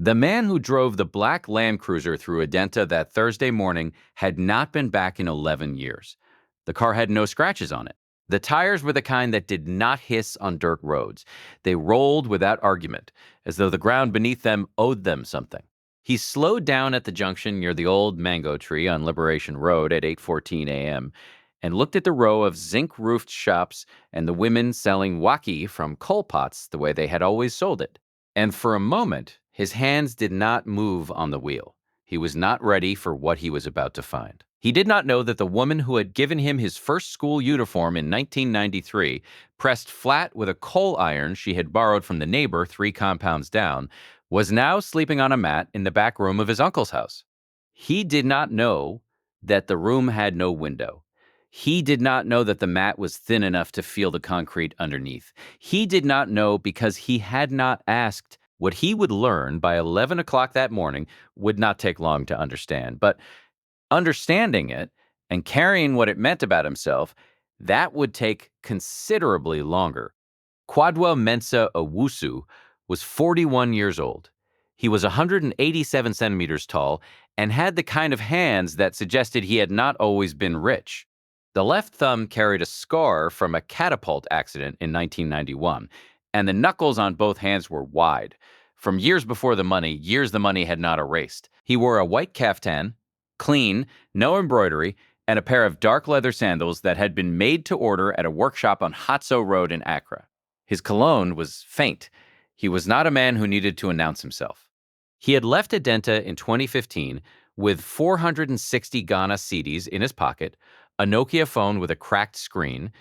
The man who drove the black Land Cruiser through Adenta that Thursday morning had not been back in 11 years. The car had no scratches on it. The tires were the kind that did not hiss on dirt roads. They rolled without argument, as though the ground beneath them owed them something. He slowed down at the junction near the old mango tree on Liberation Road at 8:14 a.m. and looked at the row of zinc-roofed shops and the women selling waki from coal pots the way they had always sold it. And for a moment, his hands did not move on the wheel. He was not ready for what he was about to find. He did not know that the woman who had given him his first school uniform in 1993, pressed flat with a coal iron she had borrowed from the neighbor 3 compounds down, was now sleeping on a mat in the back room of his uncle's house. He did not know that the room had no window. He did not know that the mat was thin enough to feel the concrete underneath. He did not know because he had not asked. What he would learn by 11 o'clock that morning would not take long to understand. But understanding it and carrying what it meant about himself, that would take considerably longer. Kwadwo Mensah Owusu was 41 years old. He was 187 centimeters tall and had the kind of hands that suggested he had not always been rich. The left thumb carried a scar from a catapult accident in 1991, and the knuckles on both hands were wide. From years before the money, years the money had not erased. He wore a white kaftan, clean, no embroidery, and a pair of dark leather sandals that had been made to order at a workshop on Hatso Road in Accra. His cologne was faint. He was not a man who needed to announce himself. He had left Adenta in 2015 with 460 Ghana cedis in his pocket, a Nokia phone with a cracked screen,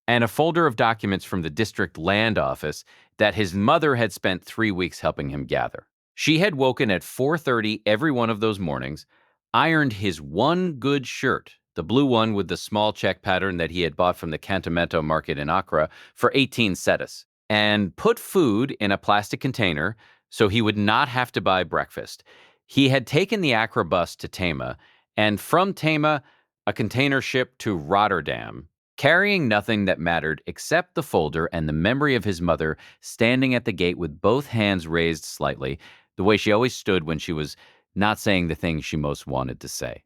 and a folder of documents from the district land office that his mother had spent 3 weeks helping him gather. She had woken at 4:30 every one of those mornings, ironed his one good shirt, the blue one with the small check pattern that he had bought from the Cantonmento market in Accra for 18 cedis, and put food in a plastic container so he would not have to buy breakfast. He had taken the Accra bus to Tema, and from Tema, a container ship to Rotterdam, carrying nothing that mattered except the folder and the memory of his mother standing at the gate with both hands raised slightly, the way she always stood when she was not saying the thing she most wanted to say.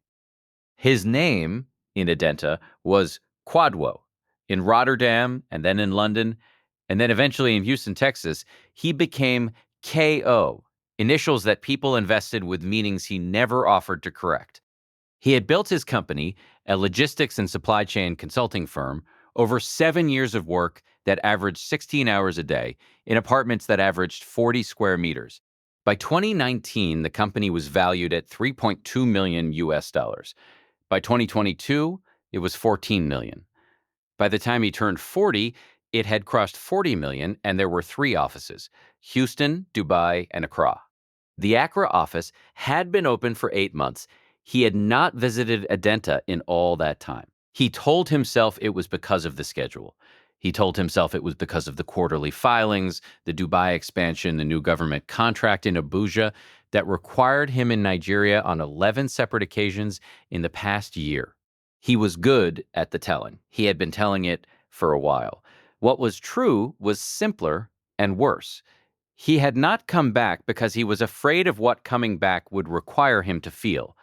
His name in Adenta was Kwadwo. In Rotterdam, and then in London, and then eventually in Houston, Texas, he became KO, initials that people invested with meanings he never offered to correct. He had built his company, a logistics and supply chain consulting firm, over 7 years of work that averaged 16 hours a day in apartments that averaged 40 square meters. By 2019, the company was valued at 3.2 million US dollars. By 2022, it was 14 million. By the time he turned 40, it had crossed 40 million, and there were 3 offices: Houston, Dubai, and Accra. The Accra office had been open for 8 months. He had not visited Adenta in all that time. He told himself it was because of the schedule. He told himself it was because of the quarterly filings, the Dubai expansion, the new government contract in Abuja that required him in Nigeria on 11 separate occasions in the past year. He was good at the telling. He had been telling it for a while. What was true was simpler and worse. He had not come back because he was afraid of what coming back would require him to feel.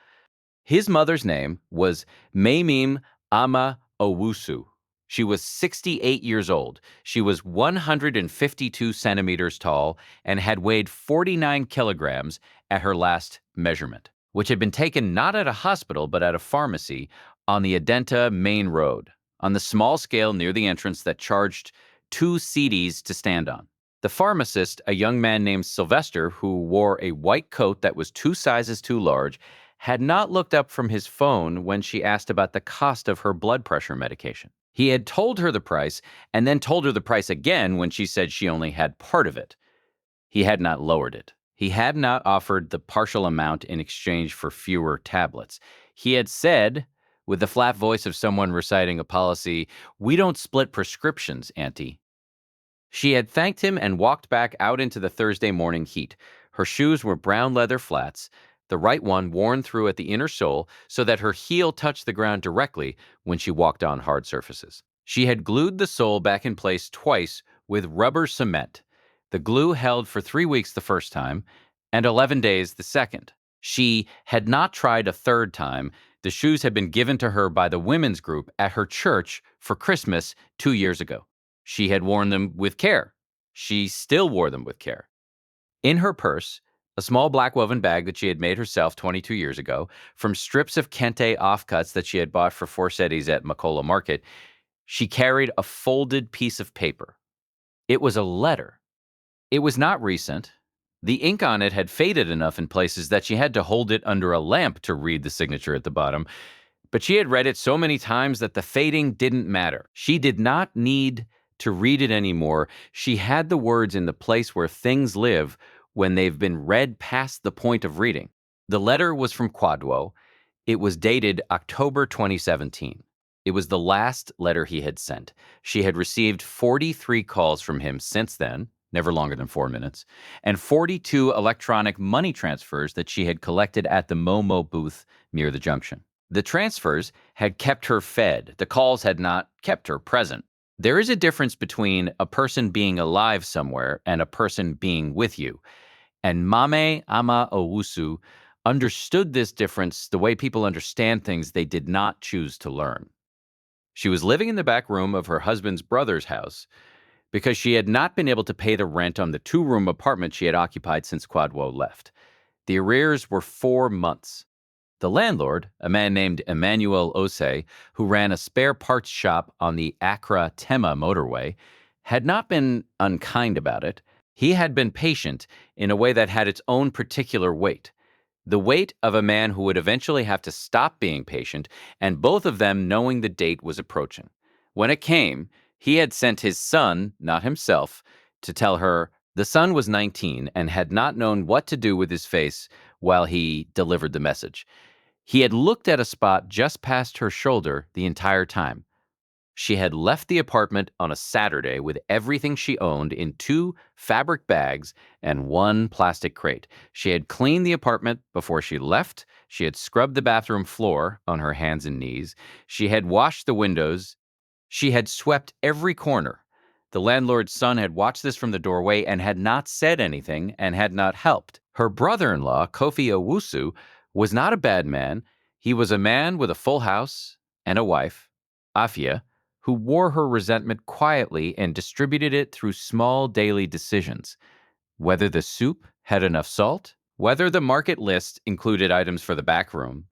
His mother's name was Maymim Ama Owusu. She was 68 years old. She was 152 centimeters tall and had weighed 49 kilograms at her last measurement, which had been taken not at a hospital but at a pharmacy on the Adenta main road, on the small scale near the entrance that charged 2 cedis to stand on. The pharmacist, a young man named Sylvester who wore a white coat that was 2 sizes too large, had not looked up from his phone when she asked about the cost of her blood pressure medication. He had told her the price and then told her the price again when she said she only had part of it. He had not lowered it. He had not offered the partial amount in exchange for fewer tablets. He had said, with the flat voice of someone reciting a policy, "We don't split prescriptions, Auntie." She had thanked him and walked back out into the Thursday morning heat. Her shoes were brown leather flats, the right one worn through at the inner sole so that her heel touched the ground directly when she walked on hard surfaces. She had glued the sole back in place twice with rubber cement. The glue held for 3 weeks the first time, and 11 days the second. She had not tried a third time. The shoes had been given to her by the women's group at her church for Christmas 2 years ago. She had worn them with care. She still wore them with care. In her purse, a small black woven bag that she had made herself 22 years ago from strips of kente offcuts that she had bought for Forsetti's at Makola Market, she carried a folded piece of paper. It was a letter. It was not recent. The ink on it had faded enough in places that she had to hold it under a lamp to read the signature at the bottom, but she had read it so many times that the fading didn't matter. She did not need to read it anymore. She had the words in the place where things live when they've been read past the point of reading. The letter was from Kwadwo. It was dated October 2017. It was the last letter he had sent. She had received 43 calls from him since then, never longer than 4 minutes, and 42 electronic money transfers that she had collected at the Momo booth near the junction. The transfers had kept her fed. The calls had not kept her present. There is a difference between a person being alive somewhere and a person being with you. And Mame Ama Owusu understood this difference the way people understand things they did not choose to learn. She was living in the back room of her husband's brother's house because she had not been able to pay the rent on the 2-room apartment she had occupied since Kwadwo left. The arrears were 4 months. The landlord, a man named Emmanuel Ose, who ran a spare parts shop on the Accra-Tema motorway, had not been unkind about it. He had been patient in a way that had its own particular weight. The weight of a man who would eventually have to stop being patient, and both of them knowing the date was approaching. When it came, he had sent his son, not himself, to tell her the son was 19 and had not known what to do with his face while he delivered the message. He had looked at a spot just past her shoulder the entire time. She had left the apartment on a Saturday with everything she owned in 2 fabric bags and 1 plastic crate. She had cleaned the apartment before she left. She had scrubbed the bathroom floor on her hands and knees. She had washed the windows. She had swept every corner. The landlord's son had watched this from the doorway and had not said anything and had not helped. Her brother-in-law, Kofi Owusu, was not a bad man. He was a man with a full house and a wife, Afia, who wore her resentment quietly and distributed it through small daily decisions. Whether the soup had enough salt, whether the market list included items for the back room,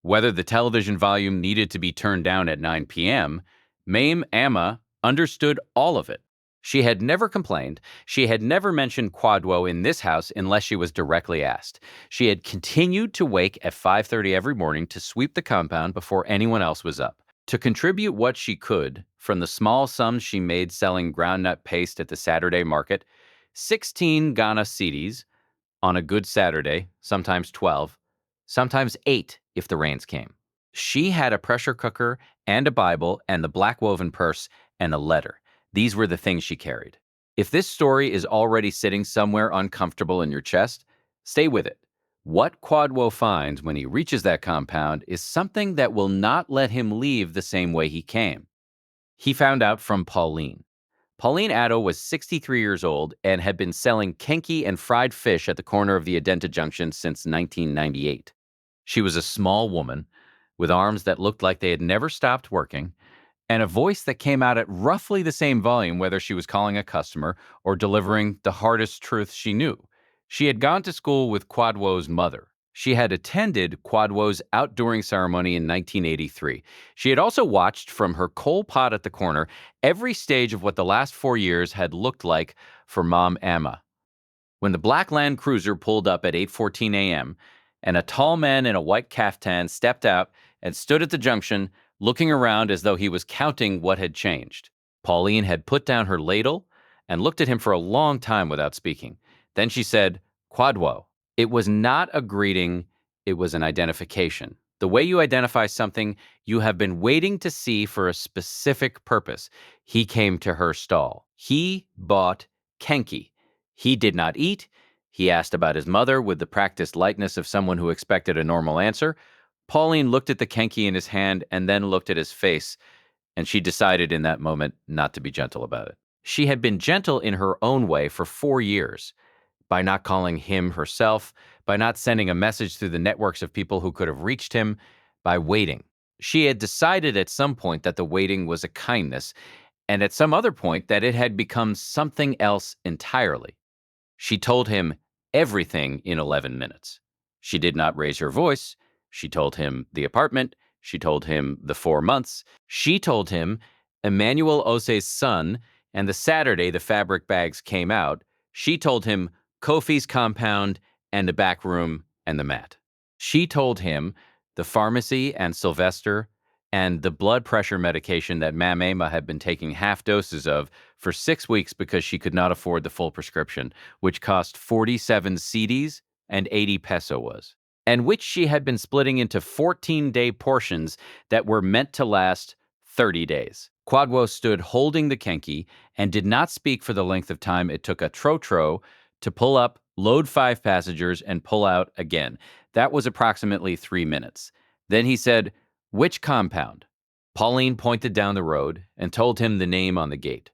whether the television volume needed to be turned down at 9 p.m., Mame Amma understood all of it. She had never complained. She had never mentioned Kwadwo in this house unless she was directly asked. She had continued to wake at 5:30 every morning to sweep the compound before anyone else was up. To contribute what she could from the small sums she made selling groundnut paste at the Saturday market, 16 Ghana cedis on a good Saturday, sometimes 12, sometimes 8 if the rains came. She had a pressure cooker and a Bible and the black woven purse and a letter. These were the things she carried. If this story is already sitting somewhere uncomfortable in your chest, stay with it. What Kwadwo finds when he reaches that compound is something that will not let him leave the same way he came. He found out from Pauline. Pauline Addo was 63 years old and had been selling kenki and fried fish at the corner of the Adenta Junction since 1998. She was a small woman with arms that looked like they had never stopped working and a voice that came out at roughly the same volume whether she was calling a customer or delivering the hardest truth she knew. She had gone to school with Kwadwo's mother. She had attended Kwadwo's outdooring ceremony in 1983. She had also watched from her coal pot at the corner every stage of what the last 4 years had looked like for Mom Amma. When the black Land Cruiser pulled up at 8:14 a.m., and a tall man in a white caftan stepped out and stood at the junction, looking around as though he was counting what had changed. Pauline had put down her ladle and looked at him for a long time without speaking. Then she said, "Kwadwo." It was not a greeting, it was an identification. The way you identify something you have been waiting to see for a specific purpose. He came to her stall. He bought kenki. He did not eat. He asked about his mother with the practiced lightness of someone who expected a normal answer. Pauline looked at the kenki in his hand and then looked at his face, and she decided in that moment not to be gentle about it. She had been gentle in her own way for 4 years, by not calling him herself, by not sending a message through the networks of people who could have reached him, by waiting. She had decided at some point that the waiting was a kindness, and at some other point that it had become something else entirely. She told him everything in 11 minutes. She did not raise her voice. She told him the apartment. She told him the 4 months. She told him Emmanuel Ose's son and the Saturday the fabric bags came out. She told him Kofi's compound and the back room and the mat. She told him the pharmacy and Sylvester and the blood pressure medication that Mamema had been taking half doses of for 6 weeks because she could not afford the full prescription, which cost 47 CDs and 80 pesos, and which she had been splitting into 14-day portions that were meant to last 30 days. Quadwo stood holding the Kenki and did not speak for the length of time it took a Trotro to pull up, load 5 passengers, and pull out again. That was approximately 3 minutes. Then he said, "Which compound?" Pauline pointed down the road and told him the name on the gate.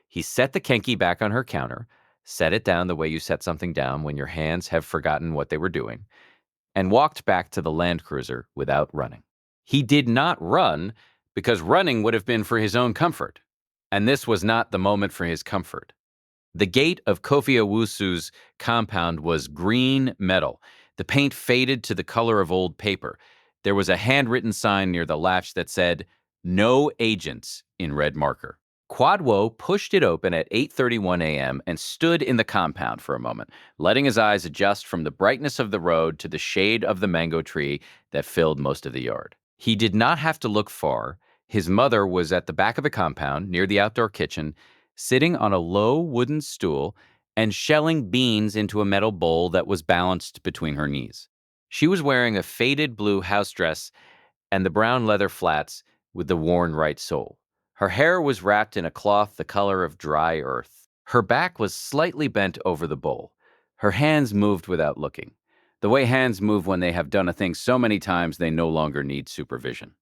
He set the Kenki back on her counter, set it down the way you set something down when your hands have forgotten what they were doing, and walked back to the Land Cruiser without running. He did not run because running would have been for his own comfort, and this was not the moment for his comfort. The gate of Kofi Owusu's compound was green metal. The paint faded to the color of old paper. There was a handwritten sign near the latch that said, "No agents," in red marker. Quadwo pushed it open at 8:31 a.m. and stood in the compound for a moment, letting his eyes adjust from the brightness of the road to the shade of the mango tree that filled most of the yard. He did not have to look far. His mother was at the back of the compound, near the outdoor kitchen, sitting on a low wooden stool and shelling beans into a metal bowl that was balanced between her knees. She was wearing a faded blue house dress and the brown leather flats with the worn right sole. Her hair was wrapped in a cloth the color of dry earth. Her back was slightly bent over the bowl. Her hands moved without looking, the way hands move when they have done a thing so many times they no longer need supervision.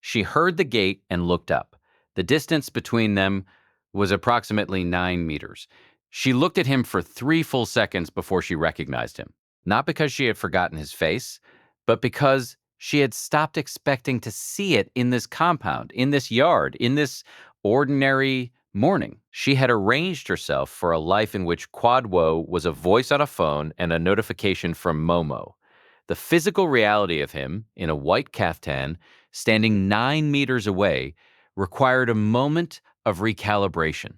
She heard the gate and looked up. The distance between them was approximately 9 meters. She looked at him for 3 full seconds before she recognized him, not because she had forgotten his face, but because she had stopped expecting to see it in this compound, in this yard, in this ordinary morning. She had arranged herself for a life in which Quadwo was a voice on a phone and a notification from Momo. The physical reality of him, in a white caftan, standing 9 meters away, required a moment of recalibration.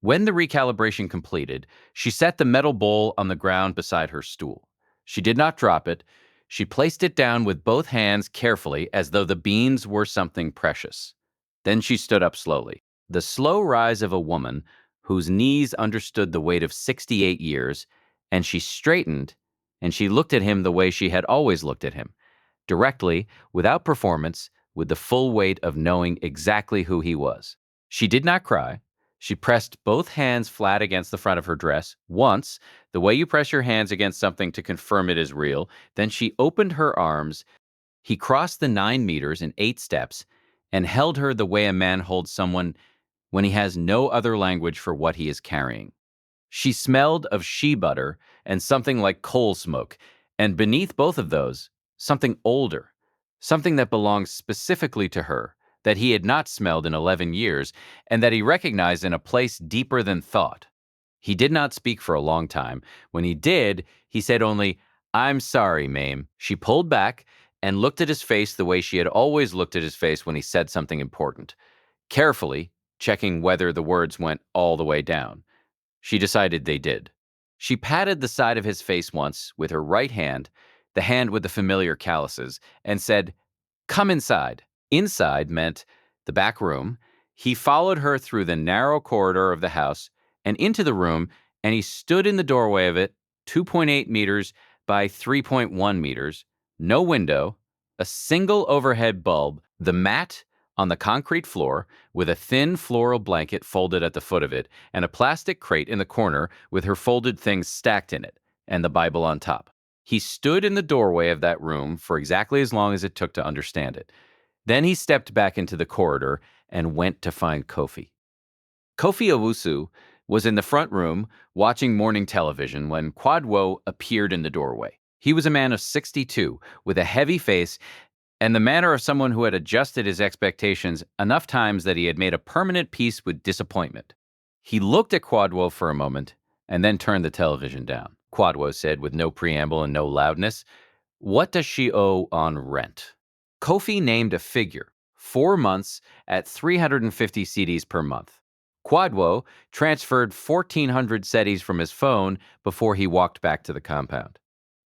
When the recalibration completed, she set the metal bowl on the ground beside her stool. She did not drop it. She placed it down with both hands carefully as though the beans were something precious. Then she stood up slowly. The slow rise of a woman whose knees understood the weight of 68 years, and she straightened, and she looked at him the way she had always looked at him, directly, without performance, with the full weight of knowing exactly who he was. She did not cry. She pressed both hands flat against the front of her dress, once, the way you press your hands against something to confirm it is real. Then she opened her arms. He crossed the 9 meters in 8 steps and held her the way a man holds someone when he has no other language for what he is carrying. She smelled of shea butter and something like coal smoke, and beneath both of those, something older, something that belonged specifically to her, that he had not smelled in 11 years, and that he recognized in a place deeper than thought. He did not speak for a long time. When he did, he said only, "I'm sorry, Mame." She pulled back and looked at his face the way she had always looked at his face when he said something important, carefully checking whether the words went all the way down. She decided they did. She patted the side of his face once with her right hand, the hand with the familiar calluses, and said, "Come inside." Inside meant the back room. He followed her through the narrow corridor of the house and into the room, and he stood in the doorway of it, 2.8 meters by 3.1 meters, no window, a single overhead bulb, the mat on the concrete floor with a thin floral blanket folded at the foot of it, and a plastic crate in the corner with her folded things stacked in it, and the Bible on top. He stood in the doorway of that room for exactly as long as it took to understand it. Then he stepped back into the corridor and went to find Kofi. Kofi Owusu, was in the front room watching morning television when Quadwo appeared in the doorway. He was a man of 62 with a heavy face and the manner of someone who had adjusted his expectations enough times that he had made a permanent peace with disappointment. He looked at Quadwo for a moment and then turned the television down. Quadwo said with no preamble and no loudness, "What does she owe on rent?" Kofi named a figure, 4 months at 350 cedis per month. Quadwo transferred 1,400 cedis from his phone before he walked back to the compound.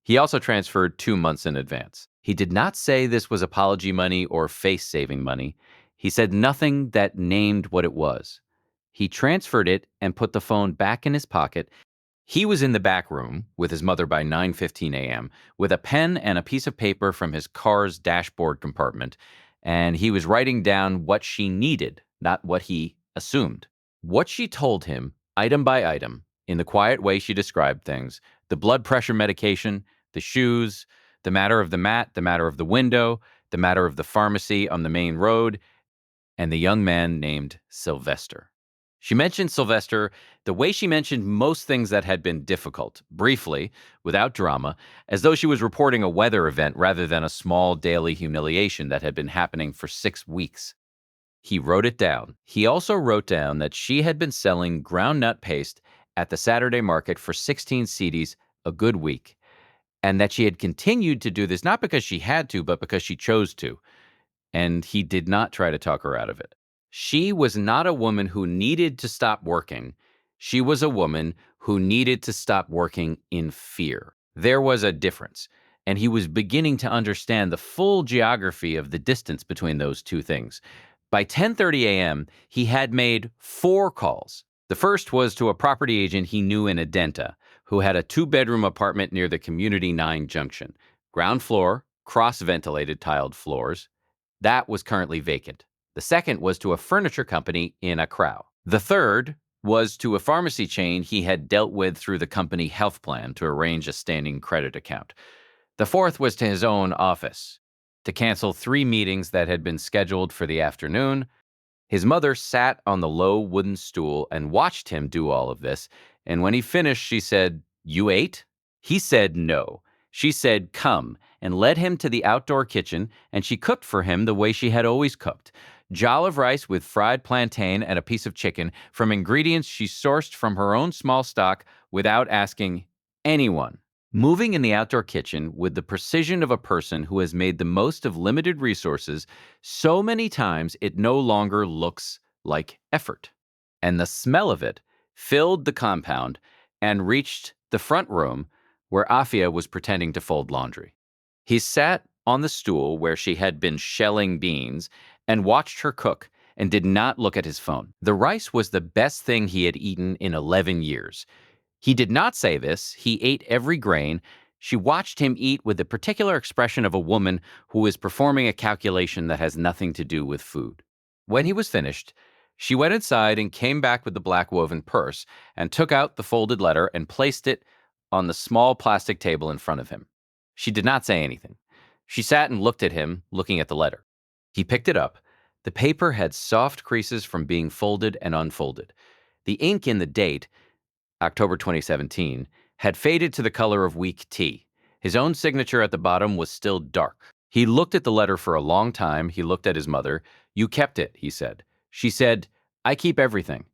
He also transferred 2 months in advance. He did not say this was apology money or face-saving money. He said nothing that named what it was. He transferred it and put the phone back in his pocket. He was in the back room with his mother by 9:15 a.m. with a pen and a piece of paper from his car's dashboard compartment, and he was writing down what she needed, not what he assumed. What she told him, item by item, in the quiet way she described things, the blood pressure medication, the shoes, the matter of the mat, the matter of the window, the matter of the pharmacy on the main road, and the young man named Sylvester. She mentioned Sylvester the way she mentioned most things that had been difficult, briefly, without drama, as though she was reporting a weather event rather than a small daily humiliation that had been happening for 6 weeks. He wrote it down. He also wrote down that she had been selling ground nut paste at the Saturday market for 16 cedis a good week, and that she had continued to do this not because she had to, but because she chose to. And he did not try to talk her out of it. She was not a woman who needed to stop working. She was a woman who needed to stop working in fear. There was a difference, and he was beginning to understand the full geography of the distance between those two things. By 10:30 a.m., he had made 4 calls. The first was to a property agent he knew in Adenta, who had a 2-bedroom apartment near the Community 9 junction. Ground floor, cross-ventilated tiled floors. That was currently vacant. The second was to a furniture company in Accra. The third was to a pharmacy chain he had dealt with through the company health plan to arrange a standing credit account. The fourth was to his own office, to cancel 3 meetings that had been scheduled for the afternoon. His mother sat on the low wooden stool and watched him do all of this, and when he finished, she said, "You ate?" He said no. She said, "Come," and led him to the outdoor kitchen, and she cooked for him the way she had always cooked. Jollof rice with fried plantain and a piece of chicken from ingredients she sourced from her own small stock without asking anyone. Moving in the outdoor kitchen with the precision of a person who has made the most of limited resources so many times it no longer looks like effort. And the smell of it filled the compound and reached the front room where Afia was pretending to fold laundry. He sat on the stool where she had been shelling beans and watched her cook and did not look at his phone. The rice was the best thing he had eaten in 11 years. He did not say this. He ate every grain. She watched him eat with the particular expression of a woman who is performing a calculation that has nothing to do with food. When he was finished, she went inside and came back with the black woven purse and took out the folded letter and placed it on the small plastic table in front of him. She did not say anything. She sat and looked at him, looking at the letter. He picked it up. The paper had soft creases from being folded and unfolded. The ink in the date, October 2017, had faded to the color of weak tea. His own signature at the bottom was still dark. He looked at the letter for a long time. He looked at his mother. "You kept it," he said. She said, "I keep everything."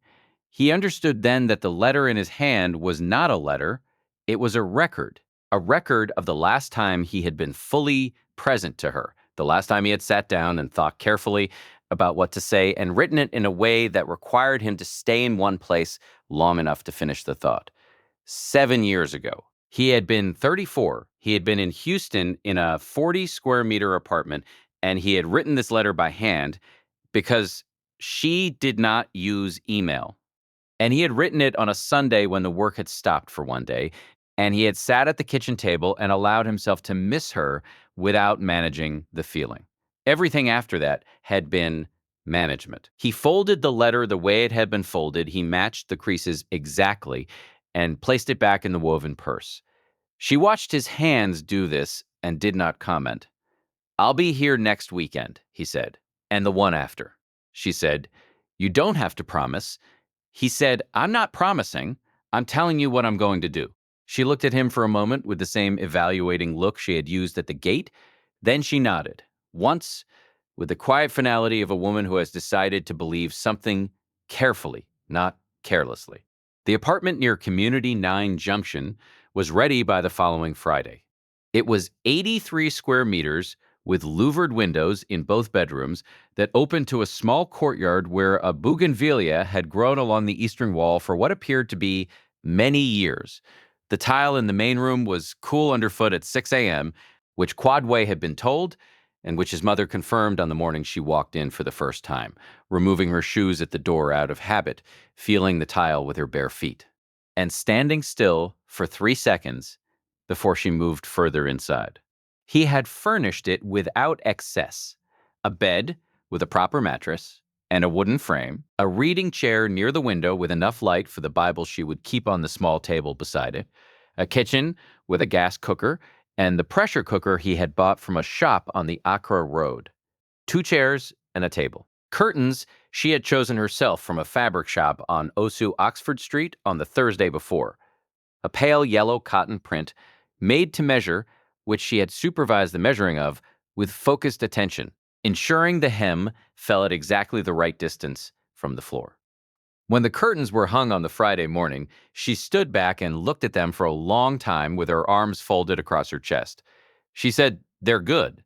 He understood then that the letter in his hand was not a letter. It was a record of the last time he had been fully present to her, the last time he had sat down and thought carefully about what to say and written it in a way that required him to stay in one place long enough to finish the thought. 7 years ago, he had been 34. He had been in Houston in a 40 square meter apartment, and he had written this letter by hand because she did not use email. And he had written it on a Sunday when the work had stopped for one day, and he had sat at the kitchen table and allowed himself to miss her without managing the feeling. Everything after that had been management. He folded the letter the way it had been folded. He matched the creases exactly and placed it back in the woven purse. She watched his hands do this and did not comment. "I'll be here next weekend," he said, "and the one after." She said, "You don't have to promise." He said, "I'm not promising. I'm telling you what I'm going to do." She looked at him for a moment with the same evaluating look she had used at the gate. Then she nodded, once, with the quiet finality of a woman who has decided to believe something carefully, not carelessly. The apartment near Community 9 Junction was ready by the following Friday. It was 83 square meters with louvered windows in both bedrooms that opened to a small courtyard where a bougainvillea had grown along the eastern wall for what appeared to be many years. The tile in the main room was cool underfoot at 6 a.m., which Quadway had been told, and which his mother confirmed on the morning she walked in for the first time, removing her shoes at the door out of habit, feeling the tile with her bare feet, and standing still for 3 seconds before she moved further inside. He had furnished it without excess: a bed with a proper mattress and a wooden frame, a reading chair near the window with enough light for the Bible she would keep on the small table beside it, a kitchen with a gas cooker, and the pressure cooker he had bought from a shop on the Accra Road. 2 chairs and a table. Curtains she had chosen herself from a fabric shop on Osu Oxford Street on the Thursday before. A pale yellow cotton print, made to measure, which she had supervised the measuring of with focused attention, ensuring the hem fell at exactly the right distance from the floor. When the curtains were hung on the Friday morning, she stood back and looked at them for a long time with her arms folded across her chest. She said, "They're good."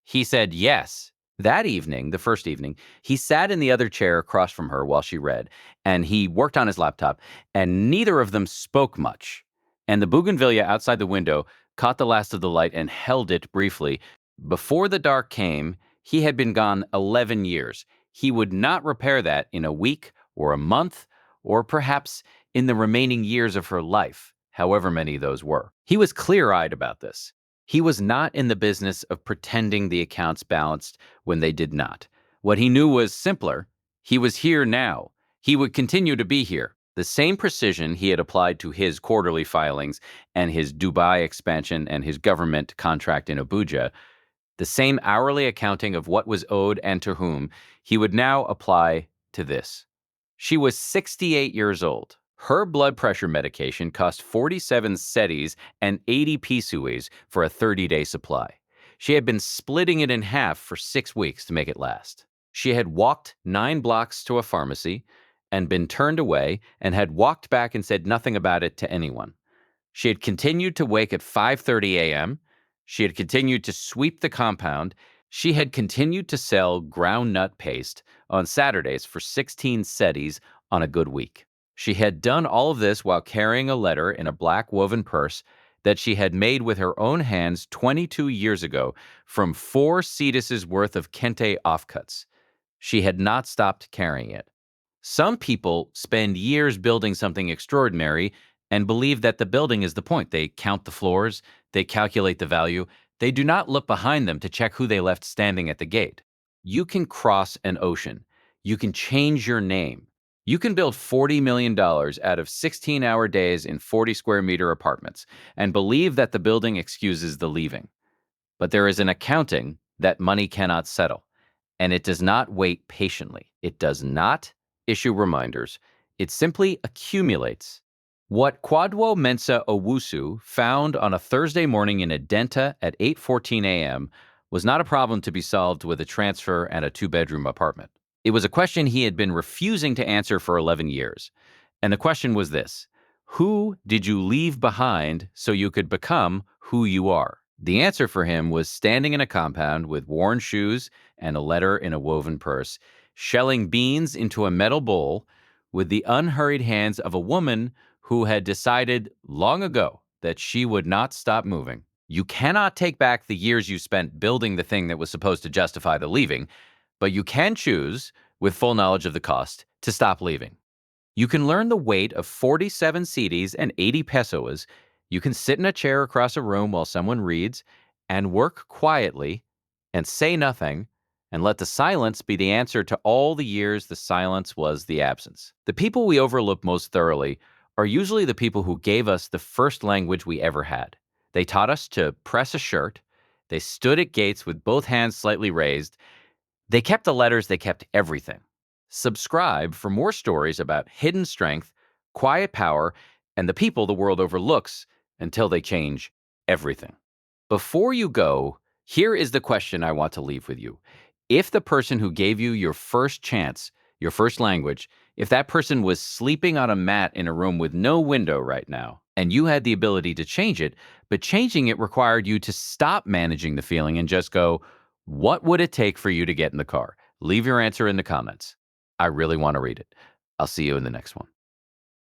He said, "Yes." That evening, the first evening, he sat in the other chair across from her while she read, and he worked on his laptop, and neither of them spoke much. And the bougainvillea outside the window caught the last of the light and held it briefly. Before the dark came, he had been gone 11 years. He would not repair that in a week or a month, or perhaps in the remaining years of her life, however many those were. He was clear-eyed about this. He was not in the business of pretending the accounts balanced when they did not. What he knew was simpler. He was here now. He would continue to be here. The same precision he had applied to his quarterly filings and his Dubai expansion and his government contract in Abuja, the same hourly accounting of what was owed and to whom, he would now apply to this. She was 68 years old. Her blood pressure medication cost 47 cedis and 80 pisuis for a 30-day supply. She had been splitting it in half for 6 weeks to make it last. She had walked 9 blocks to a pharmacy and been turned away, and had walked back and said nothing about it to anyone. She had continued to wake at 5:30 a.m. She had continued to sweep the compound. She had continued to sell ground nut paste on Saturdays for 16 cedis on a good week. She had done all of this while carrying a letter in a black woven purse that she had made with her own hands 22 years ago from 4 cedis' worth of kente offcuts. She had not stopped carrying it. Some people spend years building something extraordinary and believe that the building is the point. They count the floors, they calculate the value, they do not look behind them to check who they left standing at the gate. You can cross an ocean. You can change your name. You can build $40 million out of 16-hour days in 40 square meter apartments and believe that the building excuses the leaving. But there is an accounting that money cannot settle, and it does not wait patiently. It does not issue reminders. It simply accumulates. What Kwadwo Mensah Owusu found on a Thursday morning in Adenta at 8:14 a.m. was not a problem to be solved with a transfer and a 2-bedroom apartment. It was a question he had been refusing to answer for 11 years. And the question was this: who did you leave behind so you could become who you are? The answer for him was standing in a compound with worn shoes and a letter in a woven purse, shelling beans into a metal bowl with the unhurried hands of a woman who had decided long ago that she would not stop moving. You cannot take back the years you spent building the thing that was supposed to justify the leaving, but you can choose, with full knowledge of the cost, to stop leaving. You can learn the weight of 47 cedis and 80 pesos. You can sit in a chair across a room while someone reads and work quietly and say nothing and let the silence be the answer to all the years the silence was the absence. The people we overlook most thoroughly are usually the people who gave us the first language we ever had. They taught us to press a shirt. They stood at gates with both hands slightly raised. They kept the letters. They kept everything. Subscribe for more stories about hidden strength, quiet power, and the people the world overlooks until they change everything. Before you go, here is the question I want to leave with you. If the person who gave you your first chance, your first language, if that person was sleeping on a mat in a room with no window right now, and you had the ability to change it, but changing it required you to stop managing the feeling and just go, what would it take for you to get in the car? Leave your answer in the comments. I really want to read it. I'll see you in the next one.